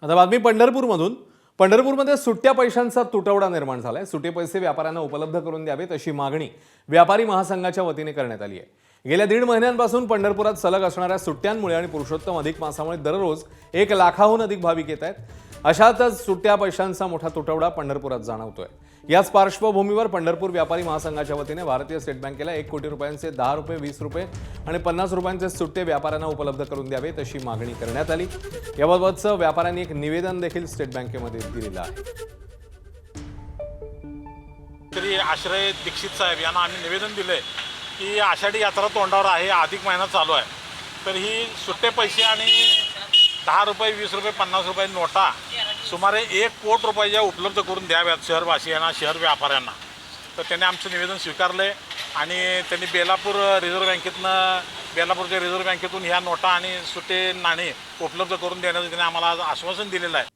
आता बातमी पंढरपूरमधून. पंढरपूरमध्ये सुट्ट्या पैशांचा तुटवडा निर्माण झालाय. सुटे पैसे व्यापाऱ्यांना उपलब्ध करून द्यावेत अशी मागणी व्यापारी महासंघाच्या वतीने करण्यात आली आहे. गेल्या 1.5 महिन्यांपासून पंढरपुरात सलग असणाऱ्या सुट्ट्यांमुळे आणि पुरुषोत्तम अधिक मासामुळे दररोज 1 लाखाहून अधिक भाविक येत आहेत. अशातच सुट्ट्या पैशांचा मोठा तुटवडा पंढरपुरात जाणवतोय. याच पार्श्वभूमीवर पंढरपूर व्यापारी महासंघाच्या वतीने भारतीय स्टेट बँकेला 1 कोटी रुपयांचे 10 रुपये, 20 रुपये आणि 50 रुपयांचे सुट्टे व्यापाऱ्यांना उपलब्ध करून द्यावेत अशी मागणी करण्यात आली. याबाबतचं व्यापाऱ्यांनी एक निवेदन देखील स्टेट बँकेमध्ये दिलेलं आहे. तरी आश्रय दीक्षित साहेब यांना आम्ही निवेदन दिले की आषाढी यात्रा तोंडावर आहे, अधिक महिना चालू आहे, तर ही सुट्टे पैसे आणि 10 रुपये, 20 रुपये, 50 रुपये नोटा सुमारे 1 कोटी रुपयाच्या उपलब्ध करून द्याव्यात शहरवासियांना, शहर व्यापाऱ्यांना. तर त्यांनी आमचं निवेदन स्वीकारले आणि त्यांनी बेलापूरच्या रिझर्व्ह बँकेतून ह्या नोटा आणि सुट्टे नाणी उपलब्ध करून देण्याचं त्यांनी आम्हाला आज आश्वासन दिलेलं आहे.